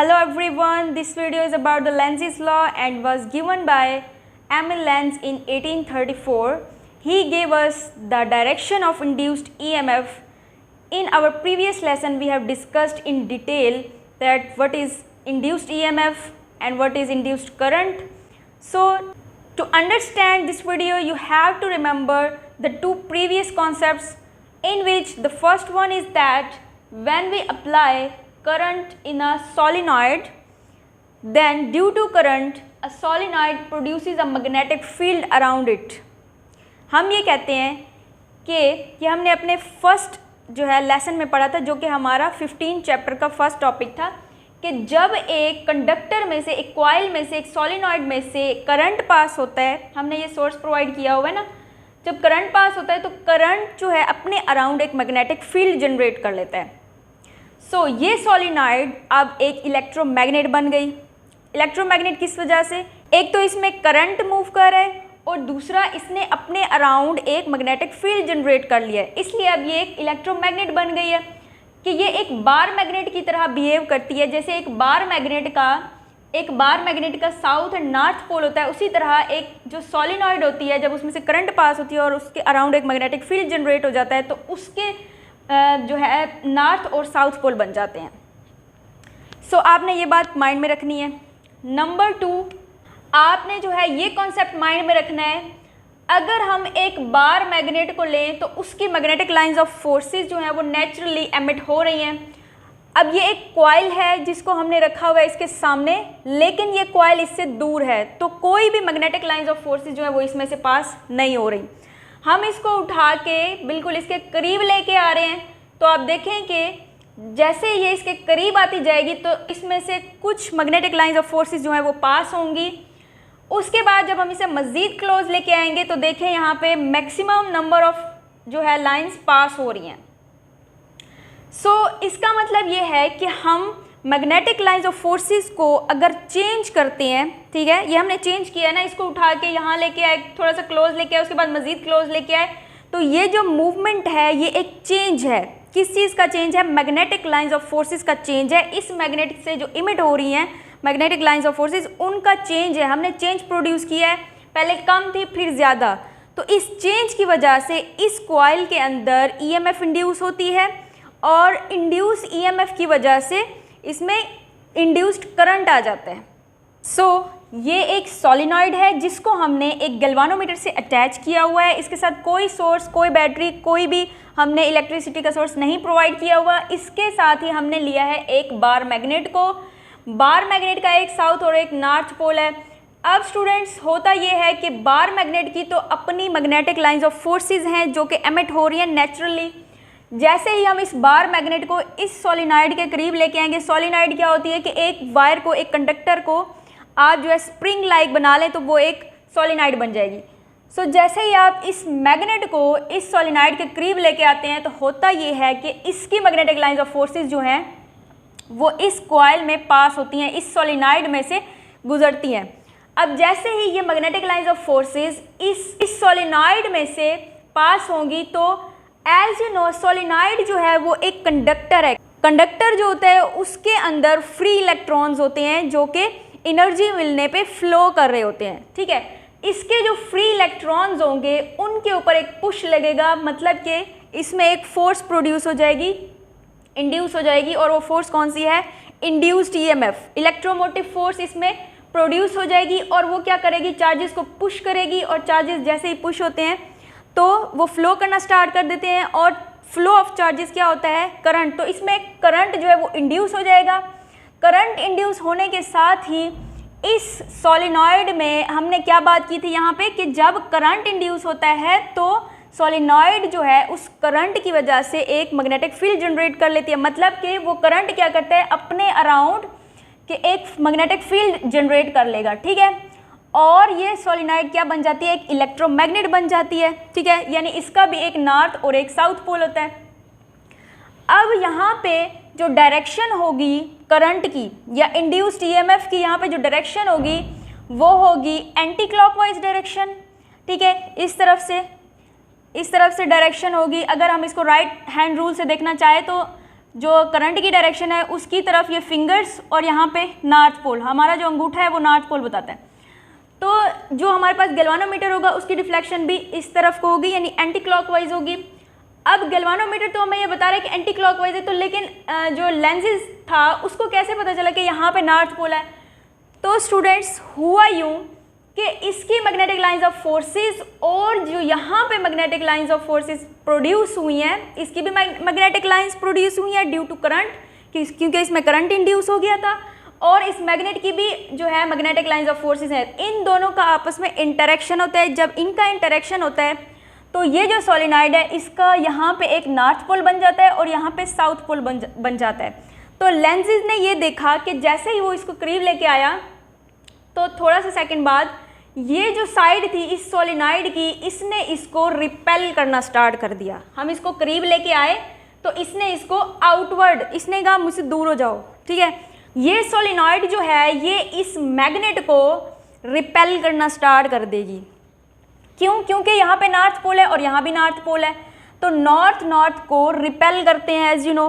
Hello everyone, this video is about the Lenz's law and was given by Emil Lenz in 1834. He gave us the direction of induced EMF. In our previous lesson we have discussed in detail that what is induced EMF and what is induced current. So to understand this video you have to remember the two previous concepts, in which the first one is that when we apply current in a solenoid, then due to current a solenoid produces a magnetic field around it. हम ये कहते हैं कि हमने अपने first जो है lesson में पढ़ा था, जो कि हमारा 15 चैप्टर का फर्स्ट टॉपिक था, कि जब एक कंडक्टर में से, एक कॉइल में से, एक सोलिनॉइड में से करंट पास होता है, हमने ये सोर्स प्रोवाइड किया हुआ है ना, जब करंट पास होता है तो करंट जो है अपने अराउंड एक मैग्नेटिक फील्ड जनरेट कर लेता है। सो ये सोलिनॉइड अब एक इलेक्ट्रोमैग्नेट बन गई। इलेक्ट्रोमैग्नेट किस वजह से? एक तो इसमें करंट मूव कर रहा है और दूसरा इसने अपने अराउंड एक मैग्नेटिक फील्ड जनरेट कर लिया है, इसलिए अब ये एक इलेक्ट्रोमैग्नेट बन गई है कि ये एक बार मैग्नेट की तरह बिहेव करती है। जैसे एक बार मैग्नेट का साउथ एंड नॉर्थ पोल होता है, उसी तरह एक जो सोलिनॉइड होती है, जब उसमें से करंट पास होती है और उसके अराउंड एक मैग्नेटिक फील्ड जनरेट हो जाता है तो उसके जो है नॉर्थ और साउथ पोल बन जाते हैं। सो आपने ये बात माइंड में रखनी है। नंबर 2, आपने जो है ये कॉन्सेप्ट माइंड में रखना है, अगर हम एक बार मैग्नेट को लें तो उसकी मैग्नेटिक लाइंस ऑफ फोर्सेस जो हैं वो नेचुरली एमिट हो रही हैं। अब ये एक कॉइल है जिसको हमने रखा हुआ है इसके सामने, लेकिन ये कॉइल इससे दूर है, तो कोई भी मैग्नेटिक लाइंस ऑफ फोर्सेस जो है वो इसमें से पास नहीं हो रही। हम इसको उठा के बिल्कुल इसके करीब लेके आ रहे हैं, तो आप देखें कि जैसे ये इसके करीब आती जाएगी तो इसमें से कुछ मैग्नेटिक लाइंस ऑफ फोर्सेस जो है वो पास होंगी। उसके बाद जब हम इसे मज़ीद क्लोज लेके आएंगे तो देखें यहाँ पे मैक्सिमम नंबर ऑफ जो है लाइंस पास हो रही हैं। सो इसका मतलब ये है कि हम मैग्नेटिक लाइंस ऑफ फोर्सेस को अगर चेंज करते हैं, ठीक है, ये हमने चेंज किया है ना, इसको उठा के यहाँ लेके आए, थोड़ा सा क्लोज लेके आए, उसके बाद मज़ीद क्लोज लेके आए, तो ये जो मूवमेंट है ये एक चेंज है। किस चीज़ का चेंज है? मैग्नेटिक लाइंस ऑफ फोर्सेस का चेंज है। इस मैग्नेटिक से जो इमिट हो रही हैं मैग्नेटिक लाइंस ऑफ फोर्सेस, उनका चेंज है। हमने चेंज प्रोड्यूस किया है, पहले कम थी फिर ज़्यादा, तो इस चेंज की वजह से इस कॉइल के अंदर ईएमएफ इंड्यूस होती है और इंड्यूस ईएमएफ की वजह से इसमें इंड्यूस्ड करंट आ जाता है। सो ये एक सोलिनॉइड है जिसको हमने एक गैल्वानोमीटर से अटैच किया हुआ है। इसके साथ कोई सोर्स, कोई बैटरी, कोई भी हमने इलेक्ट्रिसिटी का सोर्स नहीं प्रोवाइड किया हुआ। इसके साथ ही हमने लिया है एक बार मैग्नेट को। बार मैग्नेट का एक साउथ और एक नॉर्थ पोल है। अब स्टूडेंट्स, होता ये है कि बार मैग्नेट की तो अपनी मैग्नेटिक लाइंस ऑफ फोर्सेस हैं जो कि एमिट हो रही हैं नेचुरली। जैसे ही हम इस बार मैग्नेट को इस सोलिनॉइड के करीब लेके आएंगे, सोलिनॉइड क्या होती है कि एक वायर को, एक कंडक्टर को आप जो है स्प्रिंग लाइक बना लें तो वो एक सोलिनॉइड बन जाएगी। सो जैसे ही आप इस मैग्नेट को इस सोलिनॉइड के करीब लेके आते हैं तो होता ये है कि इसकी मैग्नेटिक लाइंस ऑफ फोर्सेस जो हैं वो इस कॉइल में पास होती हैं, इस सोलिनॉइड में से गुजरती हैं। अब जैसे ही ये मैग्नेटिक लाइंस ऑफ फोर्सेस इस सोलिनॉइड में से पास होंगी तो एज यू नो सोलिनॉइड जो है वो एक कंडक्टर है। कंडक्टर जो होता है उसके अंदर फ्री इलेक्ट्रॉन्स होते हैं जो कि एनर्जी मिलने पे फ्लो कर रहे होते हैं, ठीक है। इसके जो फ्री इलेक्ट्रॉन्स होंगे उनके ऊपर एक पुश लगेगा, मतलब कि इसमें एक फोर्स प्रोड्यूस हो जाएगी, इंड्यूस हो जाएगी, और वो फोर्स कौन सी है? इंड्यूस्ड ईएमएफ, इलेक्ट्रोमोटिव फोर्स इसमें प्रोड्यूस हो जाएगी और वो क्या करेगी? चार्जेस को पुश करेगी, और चार्जेस जैसे ही पुश होते हैं तो वो फ्लो करना स्टार्ट कर देते हैं, और फ्लो ऑफ चार्जेस क्या होता है? करंट। तो इसमें करंट जो है वो इंड्यूस हो जाएगा। करंट इंड्यूस होने के साथ ही इस सोलिनॉइड में हमने क्या बात की थी यहाँ पे कि जब करंट इंड्यूस होता है तो सोलिनॉइड जो है उस करंट की वजह से एक मैग्नेटिक फील्ड जनरेट कर लेती है। मतलब कि वो करंट क्या करता है? अपने अराउंड के एक मैग्नेटिक फील्ड जनरेट कर लेगा, ठीक है। और ये सोलिनॉइड क्या बन जाती है? एक इलेक्ट्रोमैग्नेट बन जाती है, ठीक है। यानी इसका भी एक नॉर्थ और एक साउथ पोल होता है। अब यहाँ पे जो डायरेक्शन होगी करंट की या इंड्यूस्ड ईएमएफ की, यहाँ पे जो डायरेक्शन होगी वो होगी एंटी क्लॉकवाइज डायरेक्शन, ठीक है। इस तरफ से डायरेक्शन होगी। अगर हम इसको राइट हैंड रूल से देखना चाहे तो जो करंट की डायरेक्शन है उसकी तरफ ये फिंगर्स और यहाँ पे नॉर्थ पोल, हमारा जो अंगूठा है वो नॉर्थ पोल बताता है। तो जो हमारे पास गैल्वानोमीटर होगा उसकी डिफ्लेक्शन भी इस तरफ को होगी, यानी एंटी क्लॉकवाइज होगी। अब गैल्वानोमीटर तो हमें ये बता रहा है कि एंटी क्लॉकवाइज है, तो लेकिन जो लेंसेज था उसको कैसे पता चला कि यहाँ पे नॉर्थ पोल है? तो स्टूडेंट्स हुआ यूँ कि इसकी मैग्नेटिक लाइंस ऑफ फोर्सेस और जो यहाँ पे magnetic lines of forces produce हुई हैं, इसकी भी मैग्नेटिक लाइंस प्रोड्यूस हुई हैं ड्यू टू करंट, क्योंकि इसमें करंट इंड्यूस हो गया था, और इस मैग्नेट की भी जो है मैग्नेटिक लाइंस ऑफ फोर्सेस है। इन दोनों का आपस में इंटरेक्शन होता है। जब इनका इंटरेक्शन होता है तो ये जो सोलिनॉइड है इसका यहाँ पे एक नॉर्थ पोल बन जाता है और यहाँ पे साउथ पोल बन जाता है। तो लेंसेज ने ये देखा कि जैसे ही वो इसको करीब लेके आया तो थोड़ा सा सेकंड बाद ये जो साइड थी इस सोलिनॉइड की, इसने इसको रिपेल करना स्टार्ट कर दिया। हम इसको करीब लेके आए तो इसने इसको आउटवर्ड, इसने कहा मुझसे दूर हो जाओ, ठीक है। ये सोलिनॉइड जो है ये इस मैग्नेट को रिपेल करना स्टार्ट कर देगी। क्यों? क्योंकि यहाँ पे नॉर्थ पोल है और यहाँ भी नॉर्थ पोल है, तो नॉर्थ को रिपेल करते हैं एज यू नो।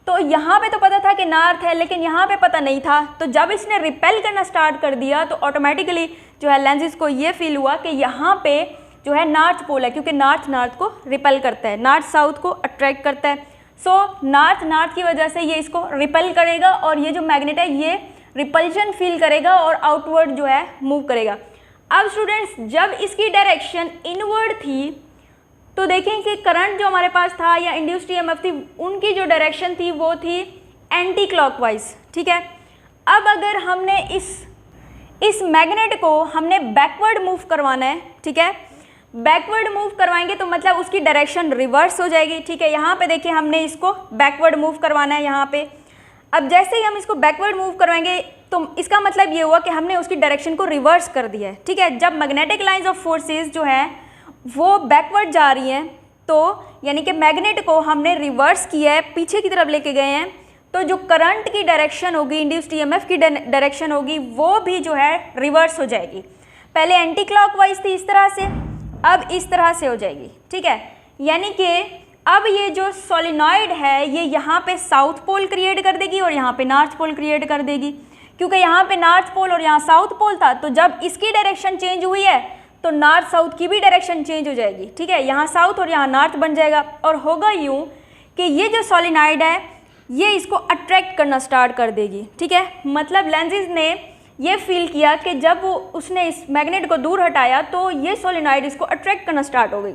तो यहाँ पे तो पता था कि नॉर्थ है, लेकिन यहाँ पे पता नहीं था। तो जब इसने रिपेल करना स्टार्ट कर दिया तो ऑटोमेटिकली जो है लेंसेज को ये फील हुआ कि यहाँ पे जो है नॉर्थ पोल है, क्योंकि नॉर्थ को रिपेल करता है, नॉर्थ साउथ को अट्रैक्ट करता है। सो नॉर्थ की वजह से ये इसको रिपेल करेगा और ये जो मैग्नेट है ये रिपल्शन फील करेगा और आउटवर्ड जो है मूव करेगा। अब स्टूडेंट्स जब इसकी डायरेक्शन इनवर्ड थी तो देखें कि करंट जो हमारे पास था या इंड्यूस्ड ईएमएफ थी, उनकी जो डायरेक्शन थी वो थी एंटी क्लॉकवाइज, ठीक है। अब अगर हमने इस मैग्नेट को हमने बैकवर्ड मूव करवाना है, ठीक है, बैकवर्ड मूव करवाएंगे तो मतलब उसकी डायरेक्शन रिवर्स हो जाएगी, ठीक है। यहाँ पे देखिए हमने इसको बैकवर्ड मूव करवाना है यहाँ पे। अब जैसे ही हम इसको बैकवर्ड मूव करवाएंगे तो इसका मतलब ये हुआ कि हमने उसकी डायरेक्शन को रिवर्स कर दिया है, ठीक है। जब मैग्नेटिक लाइंस ऑफ फोर्सेस जो है वो बैकवर्ड जा रही हैं तो यानी कि मैग्नेट को हमने रिवर्स किया है, पीछे की तरफ लेके गए हैं, तो जो करंट की डायरेक्शन होगी, इंड्यूस्ड ईएमएफ की डायरेक्शन होगी, वो भी जो है रिवर्स हो जाएगी। पहले एंटी क्लॉकवाइज थी इस तरह से, अब इस तरह से हो जाएगी, ठीक है। यानी कि अब ये जो सोलिनॉइड है ये यहाँ पे साउथ पोल क्रिएट कर देगी और यहाँ पे नॉर्थ पोल क्रिएट कर देगी, क्योंकि यहाँ पे नॉर्थ पोल और यहाँ साउथ पोल था। तो जब इसकी डायरेक्शन चेंज हुई है तो नॉर्थ साउथ की भी डायरेक्शन चेंज हो जाएगी, ठीक है। यहाँ साउथ और यहाँ नॉर्थ बन जाएगा और होगा यूँ कि ये जो सोलिनॉइड है ये इसको अट्रैक्ट करना स्टार्ट कर देगी, ठीक है। मतलब लेंसेज ने ये फील किया कि जब वो उसने इस मैग्नेट को दूर हटाया तो ये सोलिनॉइड इसको अट्रैक्ट करना स्टार्ट हो गई,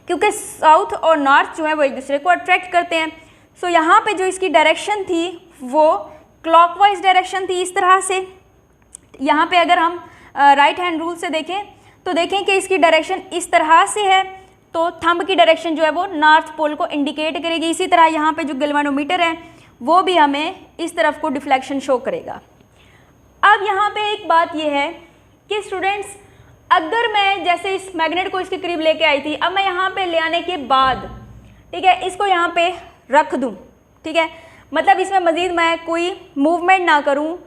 क्योंकि साउथ और नॉर्थ जो है वो एक दूसरे को अट्रैक्ट करते हैं। सो यहाँ पे जो इसकी डायरेक्शन थी वो क्लॉकवाइज डायरेक्शन थी इस तरह से। यहाँ पे अगर हम राइट हैंड रूल से देखें तो देखें कि इसकी डायरेक्शन इस तरह से है, तो थंब की डायरेक्शन जो है वो नॉर्थ पोल को इंडिकेट करेगी। इसी तरह यहाँ पे जो गैल्वानोमीटर है वो भी हमें इस तरफ को डिफ्लेक्शन शो करेगा। अब यहाँ पे एक बात ये है कि स्टूडेंट्स अगर मैं जैसे इस मैग्नेट को इसके करीब लेके आई थी, अब मैं यहाँ पे ले आने के बाद, ठीक है, इसको यहाँ पे रख दूँ, ठीक है, मतलब इसमें मज़ीद मैं कोई मूवमेंट ना करूँ,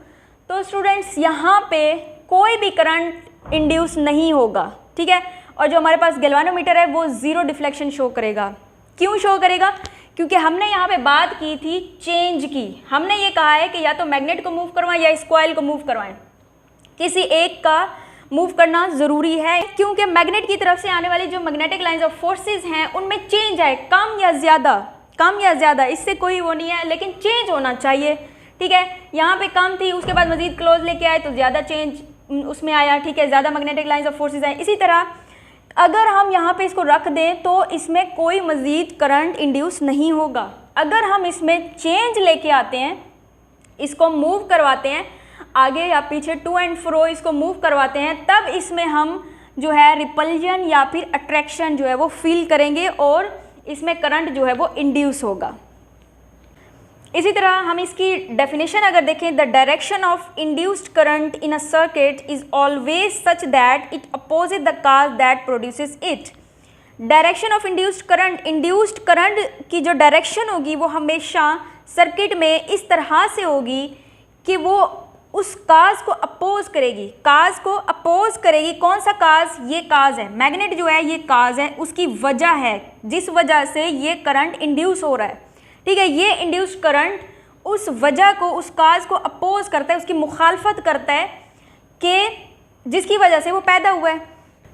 तो स्टूडेंट्स यहाँ पे कोई भी करंट इंड्यूस नहीं होगा, ठीक है। और जो हमारे पास गैल्वानोमीटर है वो ज़ीरो डिफ्लेक्शन शो करेगा। क्यों शो करेगा? क्योंकि हमने यहाँ पे बात की थी चेंज की। हमने ये कहा है कि या तो मैग्नेट को मूव करवाएं या इस कॉइल को मूव करवाएं, किसी एक का मूव करना ज़रूरी है, क्योंकि मैग्नेट की तरफ से आने वाली जो मैग्नेटिक लाइंस ऑफ फोर्सेस हैं उनमें चेंज है, कम या ज़्यादा, इससे कोई वो नहीं है, लेकिन चेंज होना चाहिए, ठीक है। यहाँ पे कम थी, उसके बाद मज़ीद क्लोज लेके आए तो ज़्यादा चेंज उसमें आया, ठीक है, ज़्यादा मैग्नेटिक लाइंस ऑफ फोर्सेस आए। इसी तरह अगर हम यहाँ पे इसको रख दें तो इसमें कोई मज़ीद करंट इंड्यूस नहीं होगा। अगर हम इसमें चेंज लेके आते हैं, इसको मूव करवाते हैं आगे या पीछे, टू एंड फ्रो इसको मूव करवाते हैं, तब इसमें हम जो है रिपल्जन या फिर अट्रैक्शन जो है वो फील करेंगे और इसमें करंट जो है वो इंड्यूस होगा। इसी तरह हम इसकी डेफिनेशन अगर देखें, the direction of induced current in a circuit is always such that it opposite the cause that produces it. Direction of induced current की जो डायरेक्शन होगी वो हमेशा सर्किट में इस तरह से होगी कि वो उस काज को अपोज करेगी, कौन सा काज? ये काज है, मैग्नेट जो है ये काज है, उसकी वजह है जिस वजह से ये करंट इंड्यूस हो रहा है, ठीक है। ये इंड्यूस्ड करंट उस वजह को, उस काज को अपोज करता है, उसकी मुखालफत करता है कि जिसकी वजह से वो पैदा हुआ है।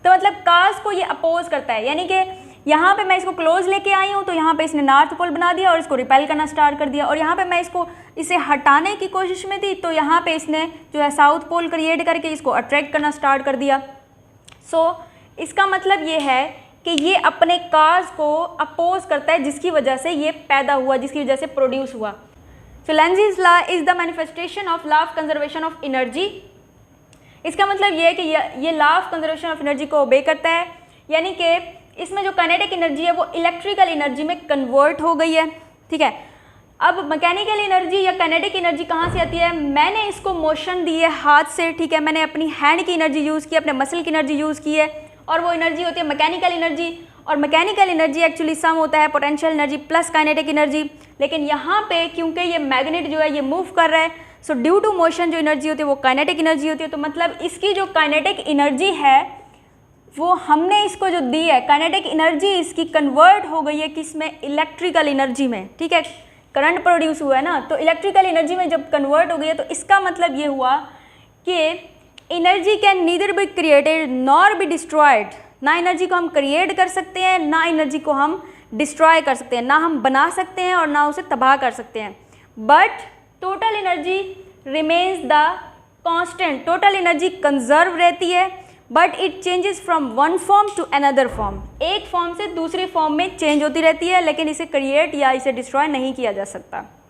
तो मतलब काज को ये अपोज करता है, यानी कि यहाँ पे मैं इसको क्लोज लेके आई हूँ तो यहाँ पे इसने नॉर्थ पोल बना दिया और इसको रिपेल करना स्टार्ट कर दिया, और यहाँ पे मैं इसे हटाने की कोशिश में थी तो यहाँ पे इसने जो है साउथ पोल क्रिएट करके इसको अट्रैक्ट करना स्टार्ट कर दिया। सो इसका मतलब ये है कि ये अपने काज को अपोज करता है जिसकी वजह से ये पैदा हुआ, जिसकी वजह से प्रोड्यूस हुआ। So Lenz's law is the manifestation of law of conservation of energy. इसका मतलब ये है कि ये law of conservation of energy को ओबे करता है, यानी कि इसमें जो काइनेटिक एनर्जी है वो इलेक्ट्रिकल एनर्जी में कन्वर्ट हो गई है। ठीक है। अब मैकेनिकल एनर्जी या काइनेटिक एनर्जी कहाँ से आती है? मैंने इसको मोशन दी है हाथ से, ठीक है, मैंने अपनी हैंड की एनर्जी यूज़ की, अपने मसल की एनर्जी यूज़ की है, और वो एनर्जी होती है मैकेनिकल एनर्जी। और मैकेनिकल एनर्जी एक्चुअली सम होता है potential energy plus kinetic energy. लेकिन यहाँ पे क्योंकि ये मैग्नेट जो है ये मूव कर रहा है, सो ड्यू टू मोशन जो एनर्जी होती है वो काइनेटिक एनर्जी होती है। तो मतलब इसकी जो काइनेटिक एनर्जी है वो हमने इसको जो दी है, काइनेटिक एनर्जी इसकी कन्वर्ट हो गई है किसमें? इलेक्ट्रिकल एनर्जी में। ठीक है, करंट प्रोड्यूस हुआ है ना, तो इलेक्ट्रिकल एनर्जी में जब कन्वर्ट हो गई है तो इसका मतलब ये हुआ कि energy can neither be created nor be destroyed. ना एनर्जी को हम क्रिएट कर सकते हैं, ना एनर्जी को हम डिस्ट्रॉय कर सकते हैं, ना हम बना सकते हैं और ना उसे तबाह कर सकते हैं। But total energy remains the constant. Total energy conserve रहती है, but it changes from one form to another form. एक फॉर्म से दूसरी फॉर्म में चेंज होती रहती है, लेकिन इसे क्रिएट या इसे डिस्ट्रॉय नहीं किया जा सकता।